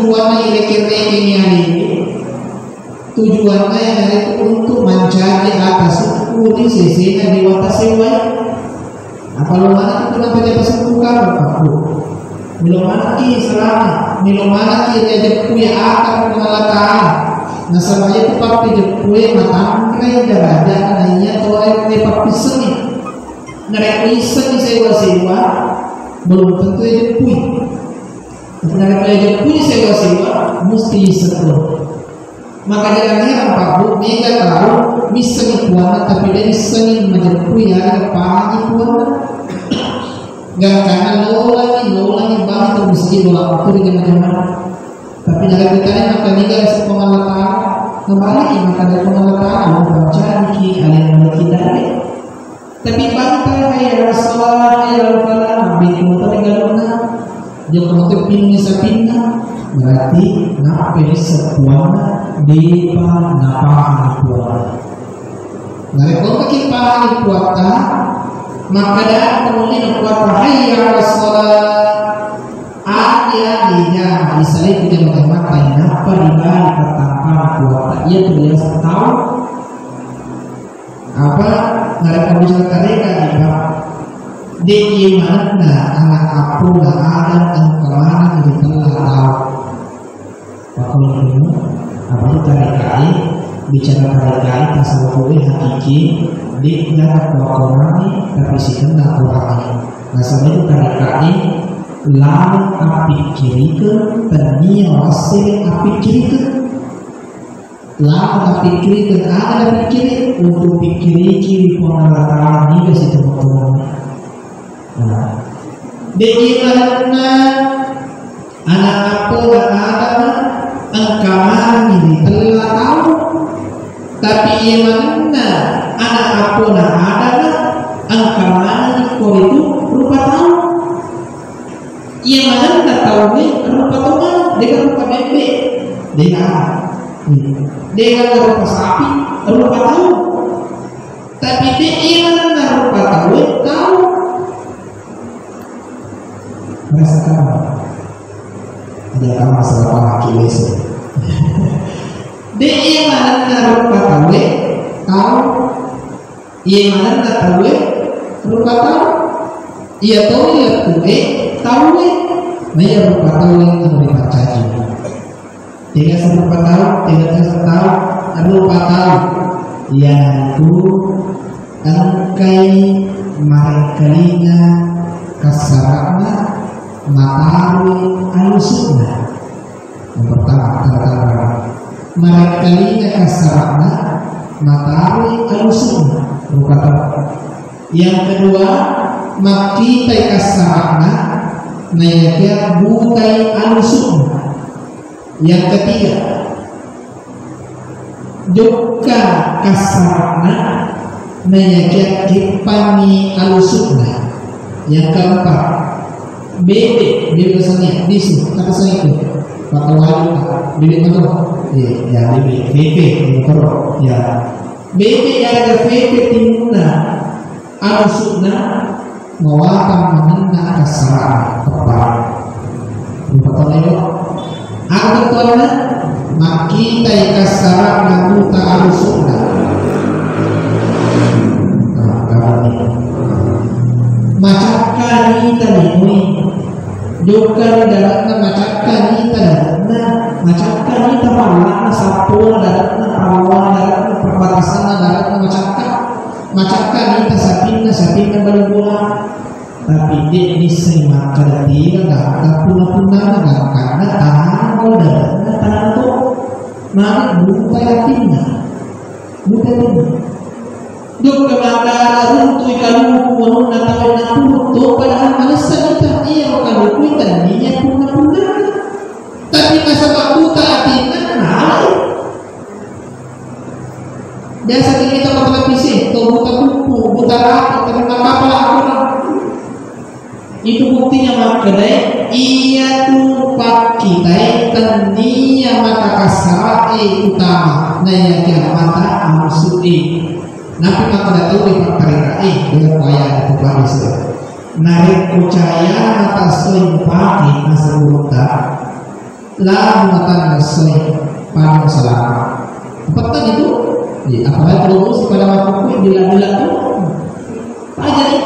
tujuannya ilek-ilek ini tujuannya yang itu untuk mencari atas suku di sisinya di watas sewa. Apa lu mana itu namanya atas suku kan? Belum mana ki selama, belum mana ki dia punya akan pengalaman. Nah samanya itu papi jepue matang kira yang ada nanya kalau yang papi seni, ngerek seni sewa belum tentu jepue. Ngerek jepue sewa mesti setel. Maka jangan heran Pak Bu, mega tahu bisa puana tapi dia seni menjepue ya pagi puana. Gak karena lo lagi bang itu mesti bola waktu dengan zaman. Tapi dari kita maka niga sepengalaman kembali maka dari pengalaman lo baca di aliran kita ini. Tapi bangsa ya Rasulullah ya Rasulullah bikin motor galona dia motor pinnya sapinna berarti ngapain sebuah depa ngapa puasa. Dari kalau kita puasa maka dah kemudian puasa hayya Rasulullah ada dia misalnya kita mengatakan apa di balik kata puasa ia terbiasa tahu apa mereka bisa mereka di mana anak aku nggak ada dan kemana di telah tahu waktu itu apa itu tarikai bicara tarikai pasal kue hakiki di dalam orang tapi si kena orang masalah itu tarikai lalu api kiri ke tania hasil api kiri ke lalu api kiri ke ada api kiri untuk pikiri kiri pengalaman ini kasih teman-teman. Nah, di mana anak apa ada engkau ini telah tahu, tapi ia mana anak apa ada engkau itu rupa tahu. Ia mana tak tahu ni rupa tahu dengan rupa bebek dengan rupa sapi rupa tahu, tapi ia mana rupa tahu merasakan dia akan masalah laki besok. Dia mana rupa tahu, ia mana tahu rupa tahu, ia tahu ia tahu dia rupa tahu yang harus dibaca juga. Tidak serupa tahu, tidak tahu, rupa tahu yaitu engkai marekalinya kasarana matahari alusukna. Yang pertama kata-kata marekalinya kasarana matahari alusukna rupa tahu. Yang kedua makitai kasarana nayakia butai alusukna. Yang ketiga juga kasarana nayakia kipani alusukna. Yang keempat bebek biasanya disu kata saya itu waktu wali bebek itu ya bebek motor ya bebek yang ada bebek timuna alusukna mewakam mengenai kasarana tepat betul ya. Aku tuana makitai kasarana buta alusukna. Macakkan kita ini juga daratna macakkan kita macakkan kita malah sapul daratna perawan daratna perbatasan daratna macakkan kita sapina baru pulang tapi dia ini semak kerja nggak puna karena tahan daratna tahan tuh mana buta yatimnya Duk kemana runtuh kalau pun nak tahu nak tuh padahal malesan kita iya kalau kita niat puna tapi masa waktu tak hatinya nah biasa kita pakai PC atau buka buku buka apa terima apa aku itu buktinya makanya iya tuh pak kita tania mata kasar utama naya kiamata maksudi Nabi maka tahu di perkara dengan wayang itu panis. Narik percaya atas seling pagi masa burukta lalu matang sesuai pada masalah. Seperti itu, apalagi kalau musik pada waktu bila-bila itu, aja nih,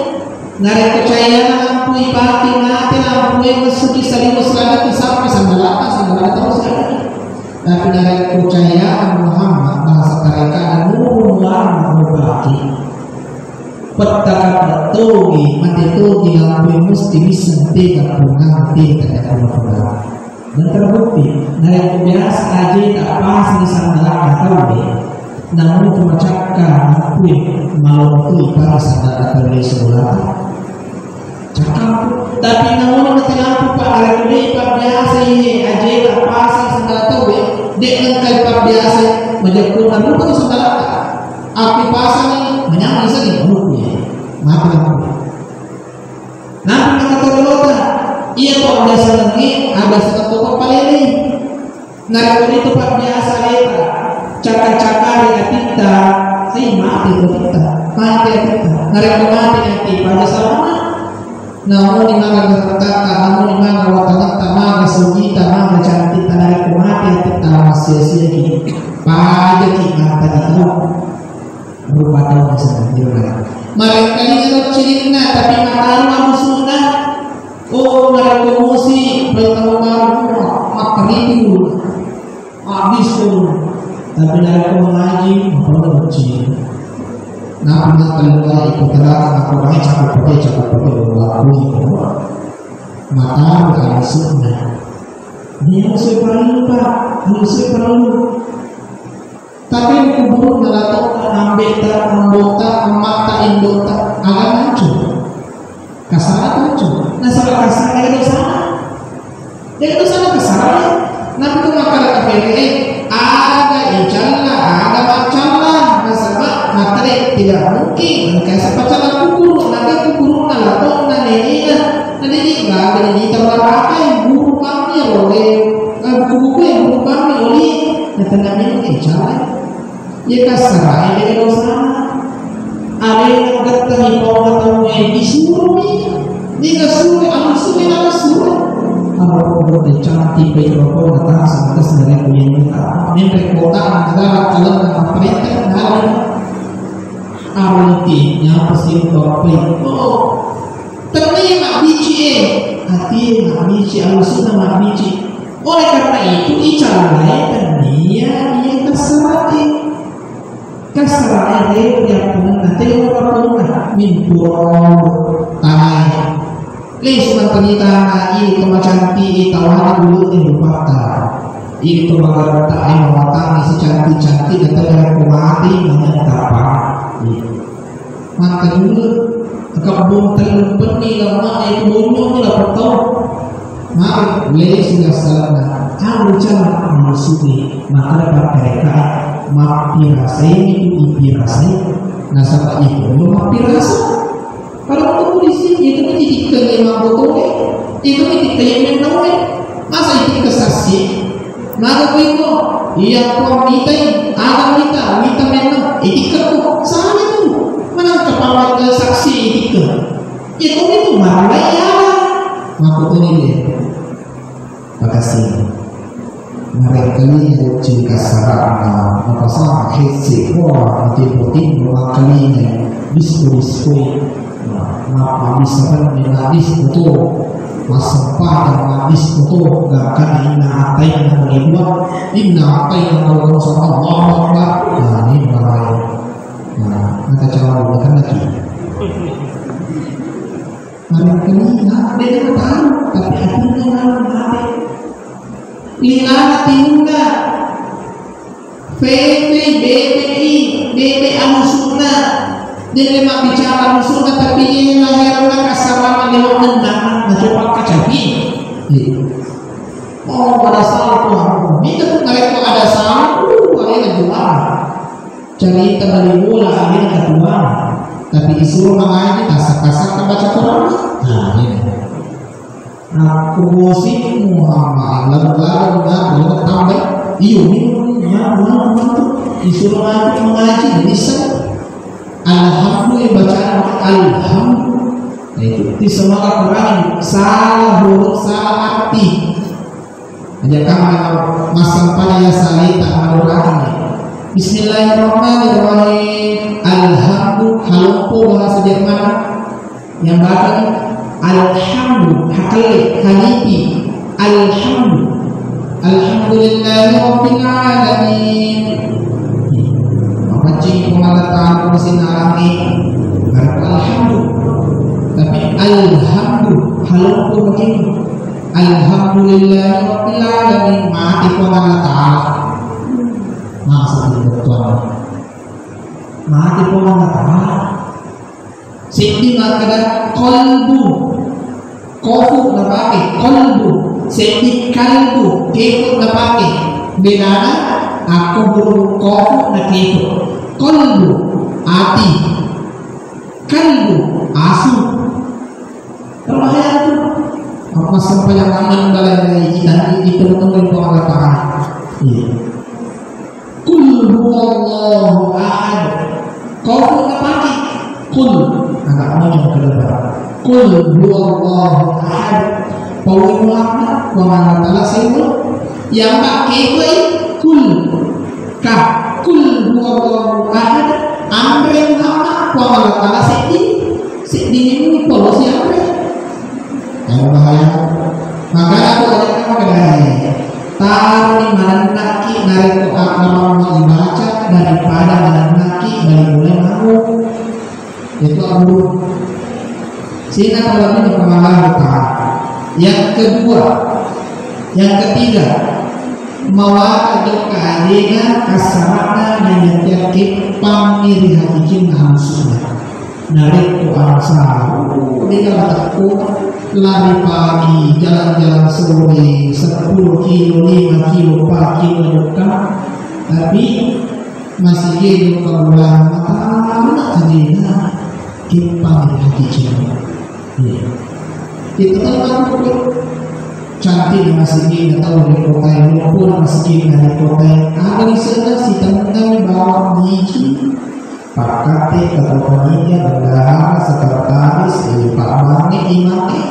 narik kepercayaan lampu ipati nanti lampu yang mesuki salimu selama sampai sambalata terus ada. Tapi narik kepercayaan Muhammad bahasa mereka nurun mubaki. Petaka betul, mati itu di lampu mesti bisa tidak punah tidak ada. Dan terbukti narik biasa aja tak pas di sandaran tahu deh. Namun cuma cakap lampu malam itu pada sandaran terlebih sebelah. Cakap, tapi namun mati lampu pak narik biasa ini aja tak pas di sandaran tahu deh. Dek lengkap pak biasa menjekukan lupa di sandaran. Api pasang ini menyamai saja mulutnya. Mati lampu. Nanti kata terlota. Iya kok ada senengnya, ada seketuk paleli. Narik itu pak biasa leta, cakar-cakar ya kita, saya mati kita, mati kita. Narik mati nanti pada selama. Namun di mana berkata, namun di mana waktu mana sujita, mana cantik, narik mati kita masih sia-sia. Pada kita tadi tahu berupa tahun sebenarnya. Mereka ini kalau cirina tapi makanan musuhnya. Oh, mereka musik bertamu-tamu makriful habis pun, tapi mereka mengaji apa berciri. Nah, kalau ikut terang aku baca capek waktu maka bukan sunnah. Ini musuh perlu pak, musuh perlu. Tapi kubur melakukan ambeta, anggota, mata indota, agak hancur. Kasar hancur. Nah, salah kasar dia dosa. Dia dosa kasar. Nah, itu makalah kafir ada insyaallah, ada macamlah. Nasabah materi tidak mungkin. Kayak sepacala kubur, nanti kubur nalaton nanti enggak ada di terbakai guru kami oleh guru kami oleh datangnya insyaallah. Ya kasar dia dosa. Ada yang ketemu orang tahu disuruh ni disuruh anak suruh apa cantik berkoro datang sampai sebenarnya punya mimpi kota negara kalau nak perintah hari awalnya pasti berperintah terima biji hati biji alusnya mak biji oleh karena itu icaranya dia terserah kasar dia pun nanti orang mimpi tanah Lis maternita ini kemacanti tawaran dulu di fakta. Ini kemagar tak yang mewatani secantik-cantik dan terlihat mati banyak apa. Maka dulu kebun terlebih lama itu bunyi lah betul. Maka lis sudah salah. Aku cara maksudnya maka pakai mapi rasa ini pirasai. Nasabah itu mapi rasa. Kalau aku di sini itu menjadi kelima botol, itu menjadi kelima nomor. Masa itu kesaksi? Maka itu, iya wanita, ada wanita memang etika tu salah itu. Mana kepala saksi etika? Itu marah ya. Maka itu dia. Makasih. Mereka ini cerita sarana, maka sama hesi, wah, nanti mewakilinya, diskusi. Maka misalkan mengadis itu masempah dan mengadis itu gak akan innahatai yang kedua innahatai yang Allah SWT. Nah ini bahaya. Nah kita coba bukan lagi mereka ini dia tahu tapi hatinya malah mati lila hatinya BPI Alusunnah. Dia memang bicara musuhnya tapi ini lahirnya kasarana lewat nendang mencoba kacapi. Oh pada saat Tuhan itu mereka ada saat kalian jual cerita dari mula akhirnya kedua tapi disuruh mengaji kasak-kasak membaca Quran. Nah ini aku musik Muhammad lalu tambah iyo minum disuruh mengaji bisa. Alhamdulillah bacaan alhamdulillah itu di semua Quran salah huruf salah arti Aja kami masang pada ya salita malurahim. Bismillahirrahmanirrahim. Alhamdulillah, halumpu bahasa Jerman yang bakal alhamdulillah, hakali, hanipi, alhamdulillahi alamin. Memancing pengalaman sinarani, alhamdulillah. Tapi alhamdulillah, halumpu begini. Alhamdulillahi alamin. Mati pengalaman Ta'ala. Maksud Tuhan, mati pengalaman Ta'ala. Sini makada kolbu, kofu napake kolbu, sini kalbu, kefu napake. Benana aku buru kofu na kefu. Kolbu ati, kalbu asu. Berbahaya itu. Apa sampai yang aman dalam kita itu temukan pengalaman Ta'ala. Kul huwallahu ahad. Kofu napake. Kul agak maju ke depan. Kul huwallahu ahad. Pauli Muhammad wa man ta'ala sayyid yang pakai kul ka kul huwallahu ahad amre Muhammad wa man ta'ala sayyid ini polusi amre yang bahaya. Maka aku ajarkan kepada taruh mana naki dari doa nama dibaca daripada mana naki dari mulai mau itu abu sehingga kalau ini pengalaman Ta'ala. Yang kedua, yang ketiga, mawaka joka adega kasarana dan yakit pamiri hakikin hamsuna narik ku arsa dia kataku lari pagi jalan-jalan sore 10 kilo 5 kilo 4 kilo dekat tapi masih hidup kebulan mata jadinya kipan hakikin itu kan cantik masih gini tahu di kota yang pun masih gini di kota yang ada di sana si tentang bawa biji pakate ketua bendahara sekretaris Pak Mami Imaki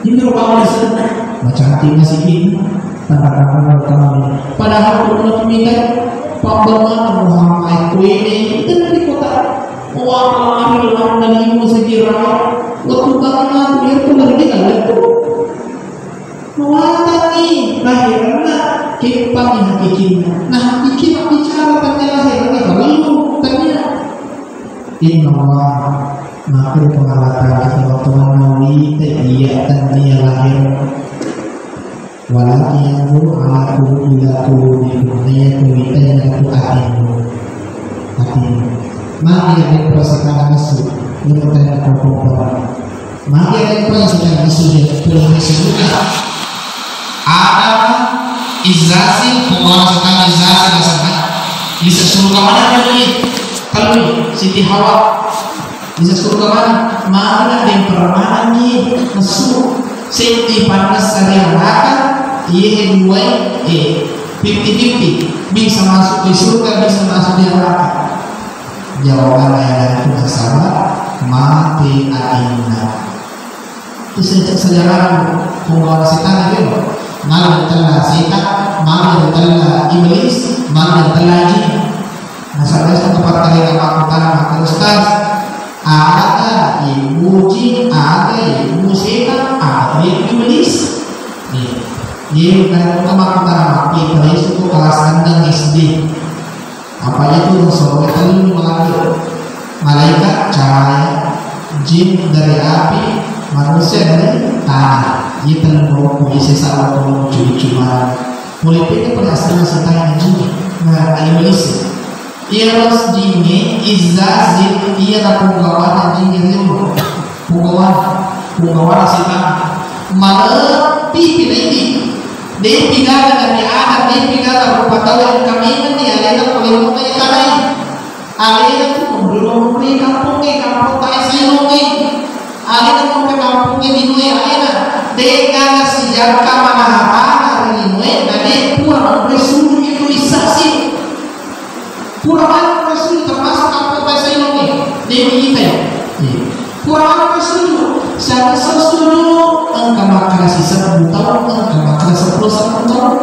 ini bawa di sana cantik masih gini tanda-tanda kami padahal untuk minta Pak Bernard Muhammad ini itu di kota orang orang dan ibu segera waktu bangun dia pun lagi itu mewatani lahirnya kepani hakikinya. Nah hakikinya bicara tentang lahirnya kalau tanya Inna Allah maka pengalatan kita Tuhan nawi iya dan dia lahir walaki yang dulu ala kubu ila kubu dia kuwita yang aku hatimu maka yang diperasakan masuk ini pertanyaan perempuan maka yang diperasakan masuk dia disebutkan ada izasi penguasaan izasi dasarnya bisa suruh kemana lagi kalau Siti Hawa bisa suruh kemana mana yang permana nih masuk Siti panas sariarakan iya dua 50-50 bisa masuk di surga bisa masuk di neraka. Jawaban ayat itu sama mati aina itu sejarah pengawal setan itu malah telah setan malah telah iblis malah telah jin. Nah saudara tempat kali kemakutan maka ustaz ada ibu jin ada ibu setan ada ibu iblis ini kan kemakutan kita itu kelas kandang SD apa itu soal itu mengalir malaikat cahaya jin dari api manusia dari tanah itu mau bisa salah kalau cuma politik berhasil setengah jin nah iblis ia harus jinnya izazin ia nak penggawan jin itu penggawan setan malah pipi ini dia pigala dari Adam dia pigala rupa tahu yang kami ini alena kalau mau yang lain alena tu belum beri kampungnya kampung tak selongi alena mau ke kampungnya di Nue alena dia kena sejarah mana apa di Nue dan dia pura Rasul itu isaksi pura Rasul termasuk kampung tak selongi dia kita pura Rasul Siapa sesuatu engkau makan sisa butau, engkau makan 10 tahun.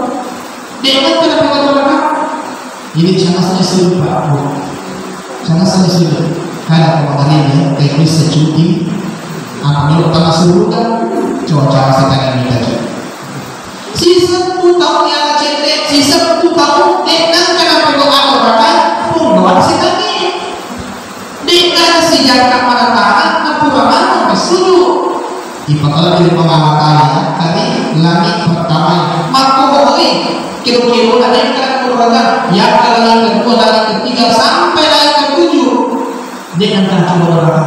Dengan kenapa kata ini jangan saja suruh Pak Bu, jangan saja suruh. Karena kemarin ya, teknis secuti. Apabila utama suruh kan, coba setan ini tadi. Sisa 10 tahun yang cendek, sisa 10 tahun. Dengan kenapa kata makan, pun setan ini. Dengan sejarah mana tangan, apa mana suruh. Ipatlah dari pengamatan tadi langit pertama. Maka boleh kilo-kilo ada yang kena keluarga, yang langit kedua, langit ketiga sampai langit ketujuh. Dengan kena keluarga.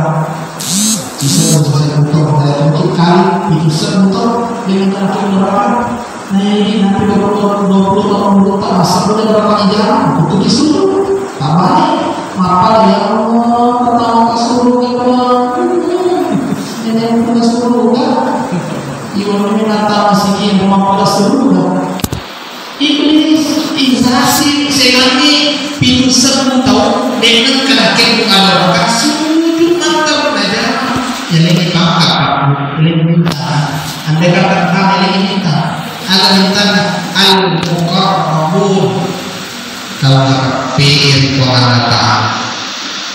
Bisa selesai untuk dari mungkin kali itu sebentar dengan kena keluarga. Nah ini nanti 20 tahun masa sudah berapa jam untuk disuruh. Tambah maka ya Allah pertama kesuruh yang pada surga, iwan minata masih yang pada surga. Iblis inzasi selagi pintu 10 tahun dengan kerakin ada orang sujud mantap saja. Yang ini kakak, yang minta. Anda katakan yang minta. Anda minta al-muqarrabun. Kalau nak pikir pengaratan,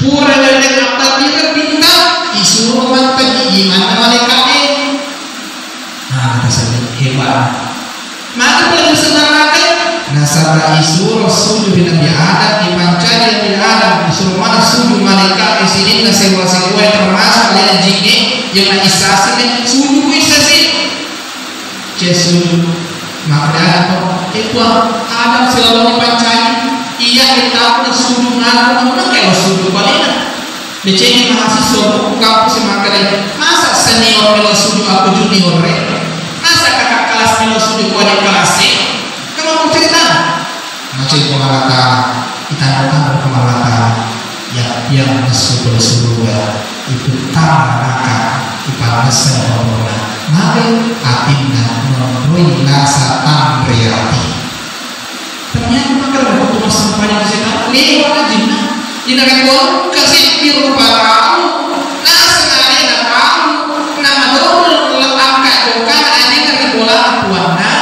pura dari apa dia minta. Disuruh mantan gimana malaikatnya? Nah, kata saya hebat. Maka bila disenarkan, nasabah disuruh sujud Nabi Adam, dipancari Nabi Adam, disuruh mana sujud malaikat di sini, nasewa-sewa termasuk dari jinnya yang nak isasi, sujud isasi. Sujud. Maka Adam itu Adam selalu dipancari. Ia kita sujud nabi, mana kalau sujud balik? Becenya mahasiswa buku kampus semakanya. Masa senior melo sujud aku junior masa kakak kelas melo sujud aku adik kelas kamu mau cerita macam pemalata kita akan berpemalata yang masuk ke surga itu tanaka ibarat seorang maka atinda memberi rasa tambriati ternyata kalau waktu masa banyak setan lewat aja tidak akan kasih biru parau, nah sengaja nak tahu, nama dorong letakkan bukan ada yang bola puana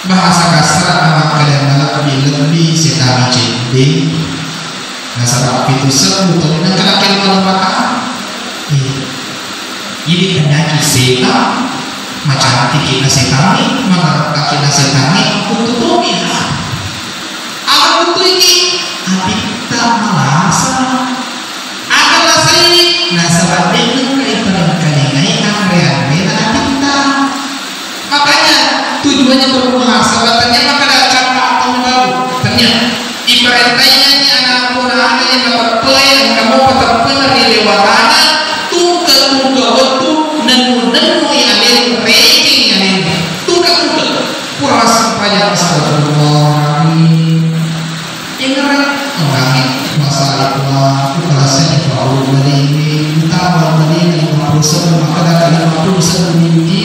bahasa kasar nama kalian lebih setan cending, nah sebab itu sebut dengan kelakuan malam makan, ini penyakit setan macam kita setan ini, maka kita setan ini untuk dominan, apa betul ini? Kita merasa akan rasa ini nasabah dengan kaitan kalian real kita makanya tujuannya bermuhasabatannya maka ada cara atau baru ternyata ibaratnya anak punahnya yang dapat yang kamu benar dilewatannya tunggu waktu nenu yang ada ranking yang ini tunggu puras payah astagfirullah masalah kelasnya kalau dari utama dari 50% maka dari 50% mimpi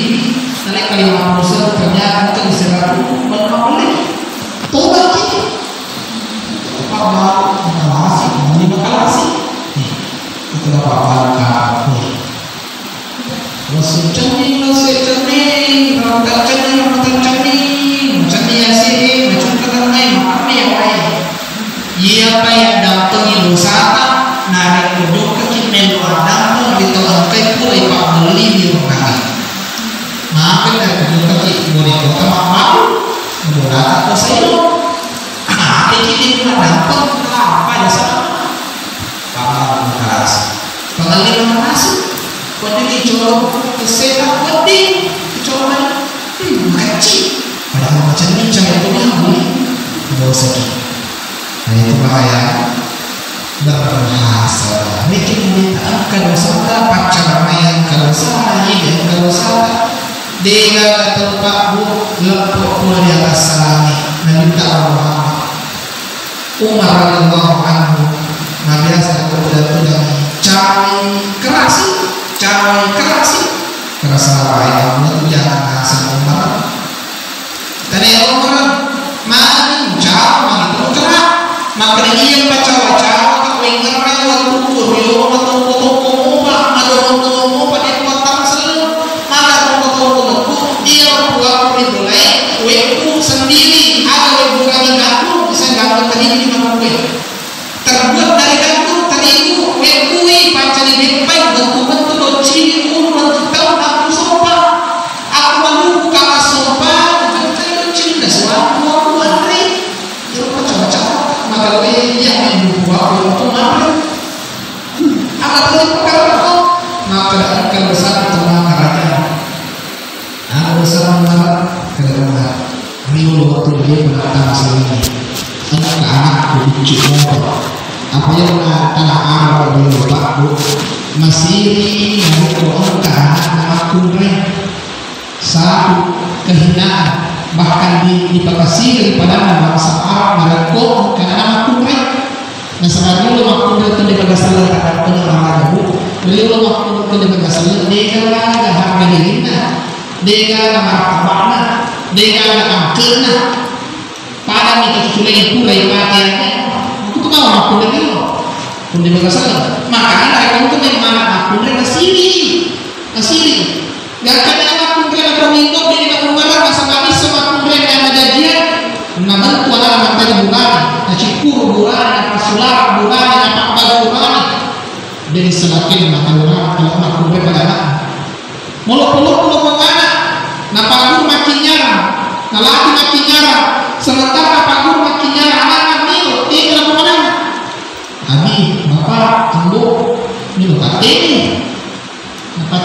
naik ke 50% ternyata bisa menolak tobat ini apa kalasi ini kalasi itu apa apa masih cermin rata cermin ya sih macam kata main apa yang lain siapa yang datangi wisata narik duduk ke meluar dampung di tengah kepulai pak beli di rumah maka dari duduk ke boleh kota mampu menggunakan posisi apa ini cuma dampung apa ya sama apa keras pengaliran masuk pada dicoba kesehatan penting coba kecil padahal macam ini jangan punya boleh dosa. Nah itu bahaya berhasa bikin kita kalau sana pacar main kalau sana ini kalau sana dia tempat bu lepuk pula di atas langit Nabi Muhammad Umar radhiyallahu anhu Nabi asal kuda cawai kerasi keras apa yang jangan asal Umar dan Umar mani jauh itu keras maka dia baca-baca tak ingin orang waktu kurio atau foto apa ada foto apa dia potong kue terbuat dari gandum, terigu, kue pancani bepai, bentuk-bentuk docili, tahu aku sopa, aku malu kakak sopa, bentuk docili, dah suatu aku mari, coba maka lebih yang membuat waktu mari, amat lebih perkara kau, maka akan bersatu teman kerajaan, aku bersama kerajaan, minggu waktu dia menatang masalah ini. Anak-anak lucu motor apa yang anak Arab di lupa bu masih mengukur ke anak kumreng satu kehinaan bahkan dipakasi daripada bangsa Arab merekod ke anak kumreng. Nah sekarang lu waktu itu di bagasan letak penyerangan bu beliau waktu itu di bagasan dia ada harga dirinya dia ada martabatnya dia ada angkernya pada itu sudah pulai pakaiannya itu tahu aku dengar loh pun di bagasan makanya mereka itu memang aku dengar asili gak ada aku dengar aku minggu di dalam rumah masa kami sama aku dengar yang ada dia namun tuan anak tadi bukan cikur bukan pasular bukan apa bukan dari semakin makan orang kalau aku dengar pada mulut mana napagur makin nyarang nalaki makin nyarang sementara pagur makin nyarang anak mil tinggal kemana abi bapak tembok ini bapak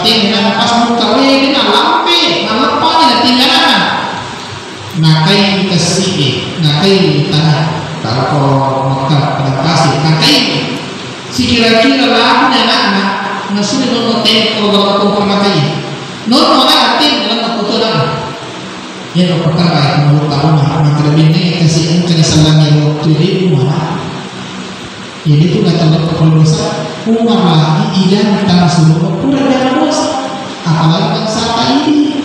ini pas muka ini nalampe nalepa ini tinggalan nakai kasih nakai tanah kalau maka adaptasi nakai si kira-kira lagu dan anak nasuh nono tempo kalau kumpul makai nono anak tim dalam keputusan ya lo perkara yang menurut tahu maka lebih ini kasih mungkin selama waktu di rumah ini tuh gak terlalu berdosa umar lagi idan tanah seluruh pura dengan dosa apalagi bangsa ini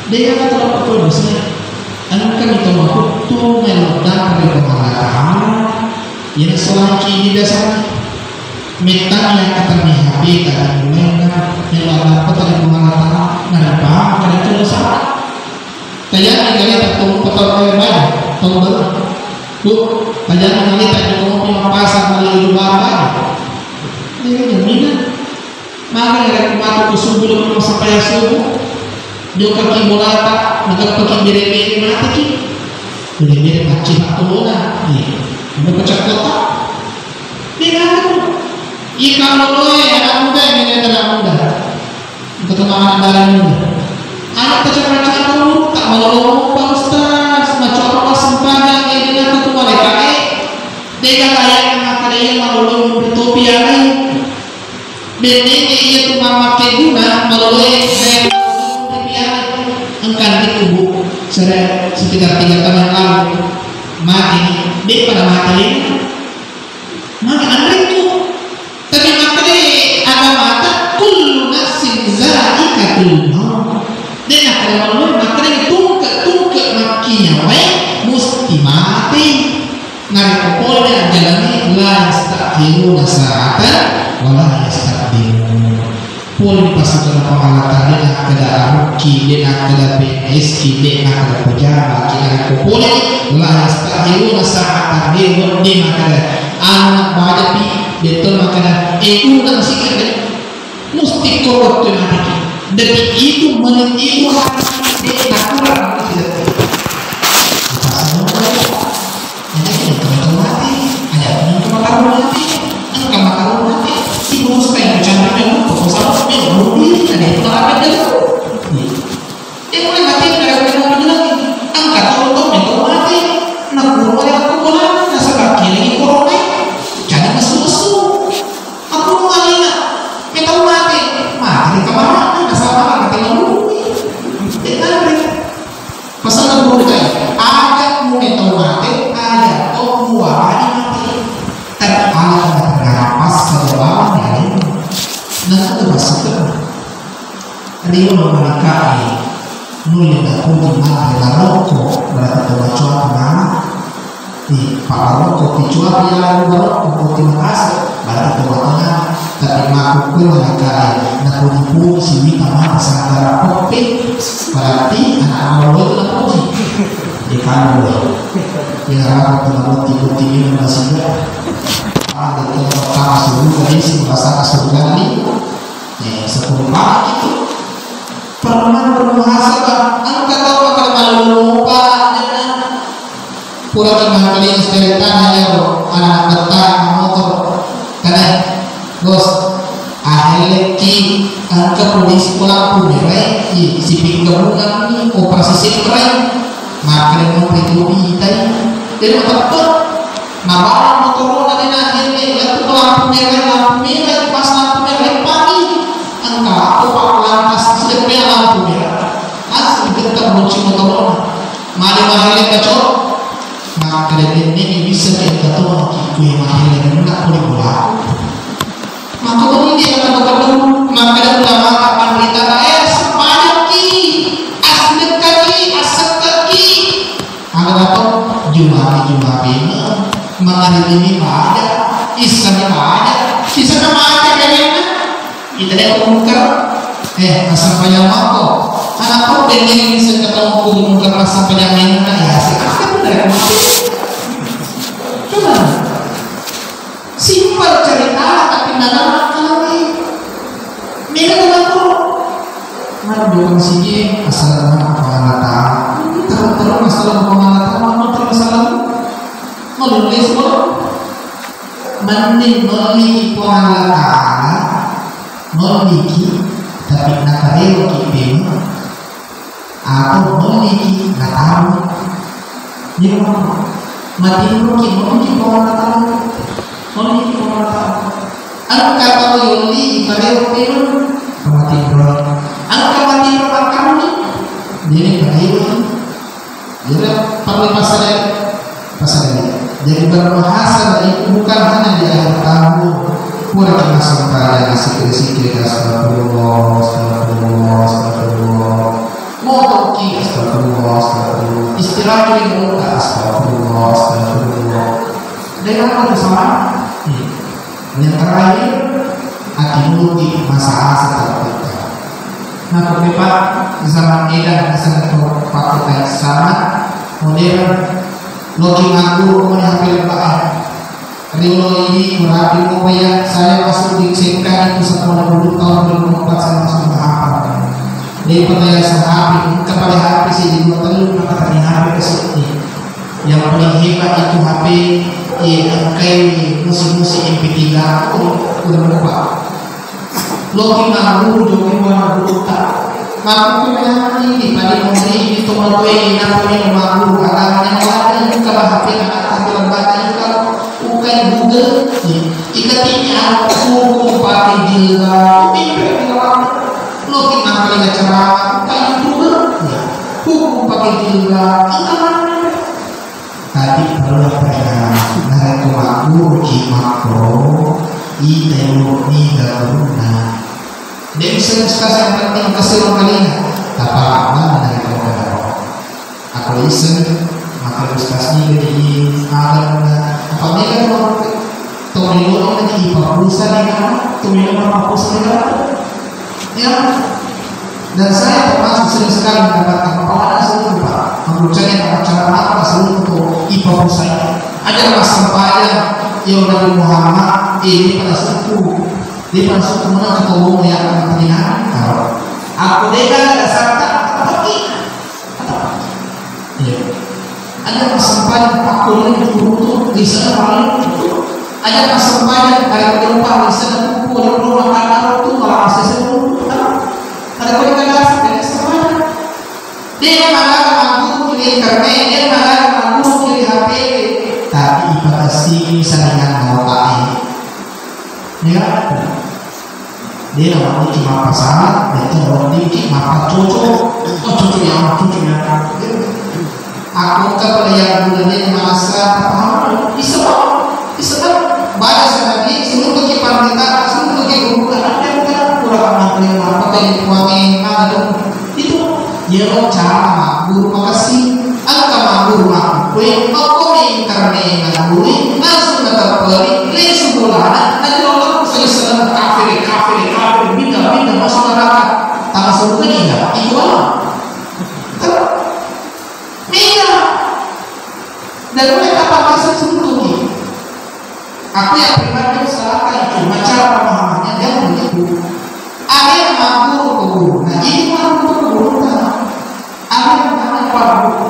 dia gak terlalu berdosa anu kan itu waktu melodang dari pengalaman yang selagi di dasar metang yang akan dihabi dan mulai yang dapat dari pengalaman dan paham karena itu dosa kaya kali tak tahu petol banyak tahu banget bu kaya kali tak tahu pasar melalui bapak ini jaminan maka dari kematu ke subuh dengan sampai subuh dia kaki bolata dengan kaki bere-bere mati ki bere-bere macam atau lah ni ada pecah kotak dia kan ikan loe anak muda yang ini anak muda ketemuan dari muda anak pecah-pecah dulu tak mau Pak Ustaz macam apa sempanya ini dengan ketua DKI dia layak maka dia mau bertopi yang lain bene ia tu memakai guna melalui engkan ditubuh sekitar 3 tahun yang lalu mati dia pada mati maka anda itu tapi maka dia ada mata kullu nafsin zaikatul maut dia nak kalau maka dia tungke makinya mesti mati ngari kopolnya jalani la yastakhiru sa'atan wala yastakbiru pun pasal pengalatan dia nak ada aruki dia nak ada PSK dia nak ada pejabat dia nak kopole la yastakhiru sa'atan dia nak ada anak badapi dia tu makana udah sikit dia mesti korot tu mati dan itu menit itu harus dia nak kurang tidak pasal mati ada penonton mati angka makan mati ibu supaya bercanda memang proposal supaya lebih ada itu apa dia mulai mati dari penonton lagi angka tonton itu mati nak mulai aku bola nasa kaki lagi corona jadi masuk aku mau alina kita mati di kamar nasa makan mati lalu pasal nak boleh ada mulai tahu mati ada muara mati terpalang tergapas ke bawah dari nah itu masuk Rio memanikai mulai aku dimana rokok berarti baca kemana di pak rokok dijual dia rokok terima kasih berarti tengah tapi aku pun memanikai nah aku si Mita mana sadar kopi berarti anak awal itu di kamu yang harap putih-putih ini masih betah motor karena bos akhirnya ki ke polisi pelaku mereka si pinggabungan ini operasi sipren makanya mau pribadi tadi jadi betul nah motor nanti akhirnya lihat lampu merah pas lampu merah pagi angka aku pak lantas sudah lampu merah asli dekat kunci motor mari kacau maka ini bisa kita tahu kue mahal dan nak boleh buat maka ini dia kata betul maka ada ulama kapan kita sepanjang ki asli kaki ada apa jumabi mengalir ini ada isanya ada isanya ada kayaknya kita lihat mungkar asal banyak mako anak kau dengan bisa ketemu mungkar asal banyak mainan ya asik coba simpel cerita tapi dalam kali mereka tahu mana bukan sih asal apa terus masalah pengalaman masalah menulis memiliki pengalaman memiliki tapi nak rela kipim atau memiliki nak tahu dia mati memiliki pengalaman angka kalau yuli pada pim mati angka mati kamu ni dia berhidup dia perlu pasal jadi berbahasa itu bukan hanya di akhir tahun pura kita sampai sikit astagfirullah motoki astagfirullah istirahat di muka astagfirullah dengan apa sama yang terakhir akimuti masalah setelah kita nah kebepat zaman edan misalnya pakai teks sama modern logi nganggur mau hampir lebaran Rilo ini merapi upaya saya masuk di SMK itu setelah 20 tahun 2004 saya masuk ke HP dari pertanyaan HP kepada HP sih di dua tahun maka tadi HP ke sini yang paling hebat itu HP kayak musik-musik MP3 udah lupa logi nganggur jogi warna buta maka punya ini pada memberi itu melalui namanya nganggur agamanya melalui kalau HP anak lembaga juga bukan Google ikatnya aku pakai jilbab lo kita kali ceramah pakai Google hukum pakai jilbab tadi perlu peringatan dari makmur makro ideologi guna dan sesuatu yang penting keseluruhan kalinya tak apa dari kau aku listen maka diskusi jadi apabila kalau tomilo lagi papusa dengan tomilo papusa dengan ya dan saya termasuk sering sekali mendapatkan paparan seluruh pak mengucapkan acara apa seluruh untuk ipapusa ada mas sampaian yang Nabi Muhammad ini pada suku di pada suku mana ketemu yang akan kepentingan aku dengar ada sarta pergi ada kesempatan aku ini untuk di sana paling ada kesempatan dari penumpang di sana kumpul rumah makan itu malah masih sebelum ada komunikasi dari kesempatan dia malah mampu di internet dia malah mampu di HP tapi ibatasi saringan otak ya dia namanya cuma pasangan dan orang dikit maka cocok yang aku kepada yang bulannya masa paham bisa baca sekali seluruh kipan kita seluruh kipan ada yang kurang mengenai apa yang kuangin ada itu dia cara guru makasih angka guru aku aku internet guru langsung dapat beli langsung bulan nanti orang saya kafir bina masuk neraka tanpa suruh ini ya itu apa dan mereka pakai sebelumnya aku yang pribadi salahkan itu cara pemahamannya dia begitu ada yang mampu ke guru nah ini mampu ke guru ada yang mampu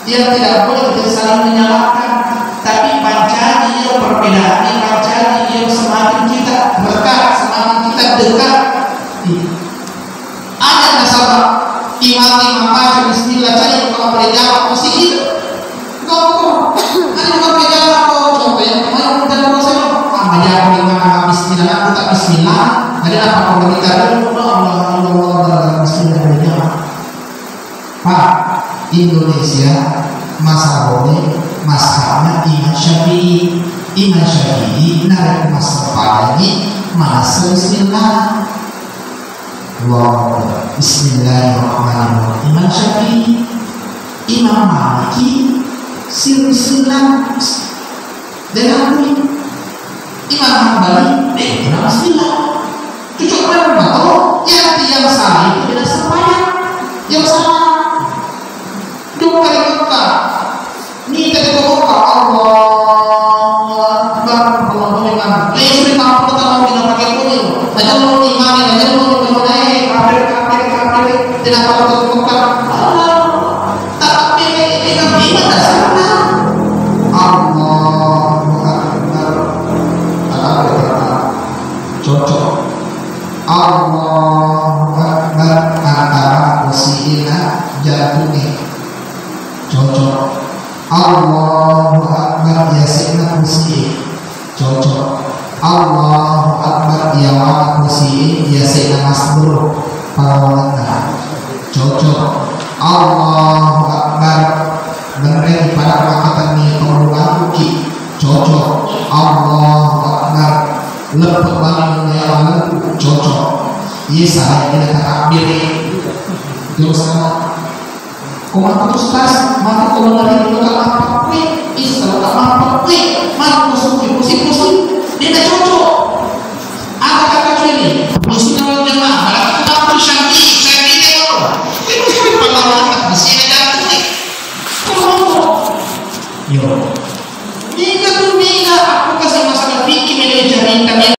yang tidak boleh kita saling menyalahkan tapi pancanya perbedaan ini jadi yang semakin kita berkat, semakin kita dekat. Ada nasabah imam baca bismillah cari kalau berjawab mesti gitu. Kau ada bukan berjawab kau coba yang kemarin kita berusaha baca imam bismillah aku tak bismillah. Ada apa kau berita dulu Allah bismillah berjawab. Pak, Indonesia mazhabnya mazhabnya Imam Syafi'i. Imam Syafi'i narik mazhab padanya mazhab bismillah. Wow, bismillahirrahmanirrahim. Imam Syafi'i, Imam Maliki, bismillah. Dan aku Imam Hambali, bismillah. Cucuk berapa? Oh, yang salah itu tidak semuanya. Yang salah dua kali buka. Ini tadi buka Allah Imam. Sudah tahu pertama kita pakai punya. Aja mau imam, aja mau naik kafir. Tidak apa buka. Tapi ini gimana sana? Allahu Akbar. Cocok. Allahu Akbar antara posisinya jatuhnya. Cocok. Allahu Akbar yasinna kursi. Cocok. Allahu Akbar yawana kursi yasinna masbur parawatan. Cocok. Allahu Akbar berarti pada makatan ni pengulangan uki. Cocok. Allahu Akbar lepet bangun yawana cocok. Iya saya tidak takbir. Terus Kau terus tas, maka kau dari itu kalau apa? Islam apa? Maka kau suci